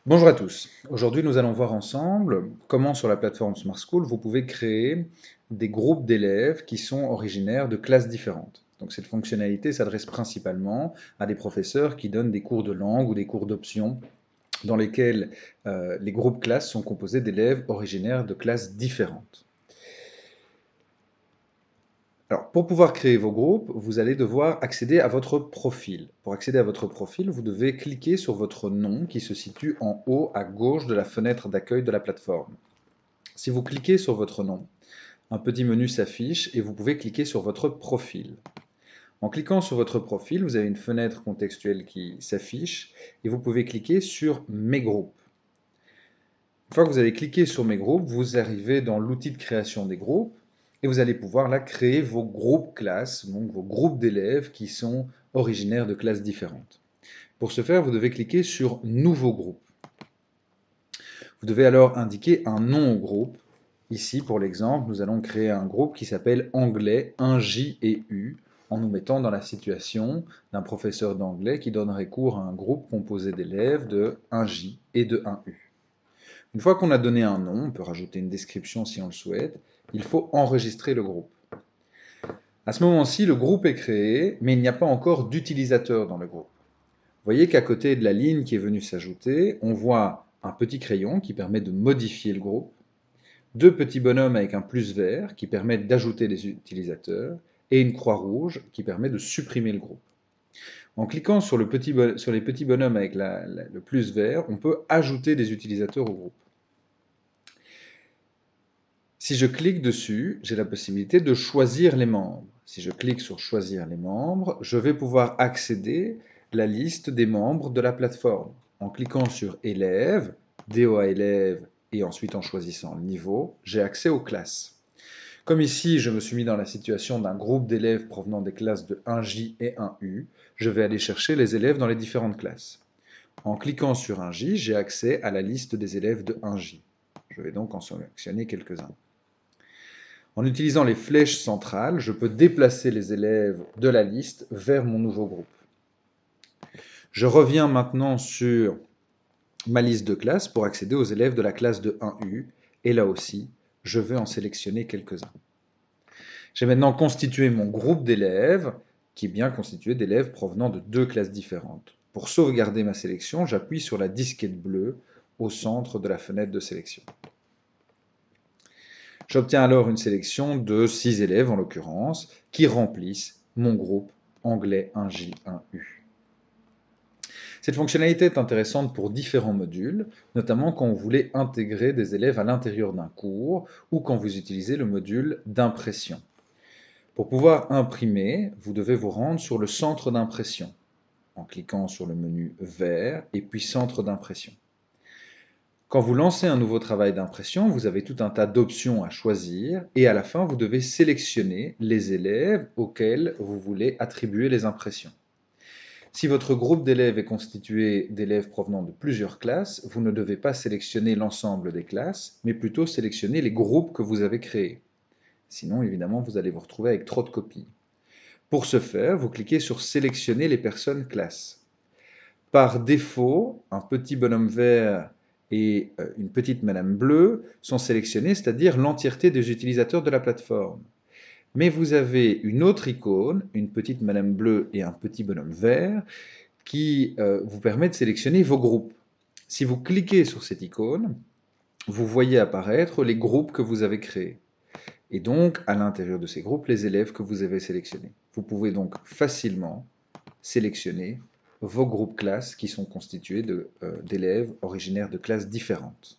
Bonjour à tous. Aujourd'hui, nous allons voir ensemble comment sur la plateforme Smart School, vous pouvez créer des groupes d'élèves qui sont originaires de classes différentes. Donc cette fonctionnalité s'adresse principalement à des professeurs qui donnent des cours de langue ou des cours d'options dans lesquels les groupes classes sont composés d'élèves originaires de classes différentes. Alors, pour pouvoir créer vos groupes, vous allez devoir accéder à votre profil. Pour accéder à votre profil, vous devez cliquer sur votre nom qui se situe en haut à gauche de la fenêtre d'accueil de la plateforme. Si vous cliquez sur votre nom, un petit menu s'affiche et vous pouvez cliquer sur votre profil. En cliquant sur votre profil, vous avez une fenêtre contextuelle qui s'affiche et vous pouvez cliquer sur Mes groupes. Une fois que vous avez cliqué sur Mes groupes, vous arrivez dans l'outil de création des groupes et vous allez pouvoir là créer vos groupes classes, donc vos groupes d'élèves qui sont originaires de classes différentes. Pour ce faire, vous devez cliquer sur Nouveau groupe. Vous devez alors indiquer un nom au groupe. Ici, pour l'exemple, nous allons créer un groupe qui s'appelle Anglais 1J et U, en nous mettant dans la situation d'un professeur d'anglais qui donnerait cours à un groupe composé d'élèves de 1J et de 1U. Une fois qu'on a donné un nom, on peut rajouter une description si on le souhaite, il faut enregistrer le groupe. À ce moment-ci, le groupe est créé, mais il n'y a pas encore d'utilisateur dans le groupe. Vous voyez qu'à côté de la ligne qui est venue s'ajouter, on voit un petit crayon qui permet de modifier le groupe, deux petits bonhommes avec un plus vert qui permettent d'ajouter des utilisateurs, et une croix rouge qui permet de supprimer le groupe. En cliquant sur les petits bonhommes avec le plus vert, on peut ajouter des utilisateurs au groupe. Si je clique dessus, j'ai la possibilité de choisir les membres. Si je clique sur choisir les membres, je vais pouvoir accéder à la liste des membres de la plateforme. En cliquant sur élèves, DOA élèves et ensuite en choisissant le niveau, j'ai accès aux classes. Comme ici, je me suis mis dans la situation d'un groupe d'élèves provenant des classes de 1J et 1U, je vais aller chercher les élèves dans les différentes classes. En cliquant sur 1J, j'ai accès à la liste des élèves de 1J. Je vais donc en sélectionner quelques-uns. En utilisant les flèches centrales, je peux déplacer les élèves de la liste vers mon nouveau groupe. Je reviens maintenant sur ma liste de classe pour accéder aux élèves de la classe de 1U, et là aussi, je vais en sélectionner quelques-uns. J'ai maintenant constitué mon groupe d'élèves, qui est bien constitué d'élèves provenant de deux classes différentes. Pour sauvegarder ma sélection, j'appuie sur la disquette bleue au centre de la fenêtre de sélection. J'obtiens alors une sélection de 6 élèves, en l'occurrence, qui remplissent mon groupe anglais 1J1U. Cette fonctionnalité est intéressante pour différents modules, notamment quand vous voulez intégrer des élèves à l'intérieur d'un cours ou quand vous utilisez le module d'impression. Pour pouvoir imprimer, vous devez vous rendre sur le centre d'impression, en cliquant sur le menu vert et puis centre d'impression. Quand vous lancez un nouveau travail d'impression, vous avez tout un tas d'options à choisir et à la fin, vous devez sélectionner les élèves auxquels vous voulez attribuer les impressions. Si votre groupe d'élèves est constitué d'élèves provenant de plusieurs classes, vous ne devez pas sélectionner l'ensemble des classes, mais plutôt sélectionner les groupes que vous avez créés. Sinon, évidemment, vous allez vous retrouver avec trop de copies. Pour ce faire, vous cliquez sur Sélectionner les personnes classes. Par défaut, un petit bonhomme vert et une petite madame bleue sont sélectionnés, c'est-à-dire l'entièreté des utilisateurs de la plateforme. Mais vous avez une autre icône, une petite madame bleue et un petit bonhomme vert, qui vous permet de sélectionner vos groupes. Si vous cliquez sur cette icône, vous voyez apparaître les groupes que vous avez créés. Et donc, à l'intérieur de ces groupes, les élèves que vous avez sélectionnés. Vous pouvez donc facilement sélectionner vos groupes classes qui sont constitués d'élèves originaires de classes différentes.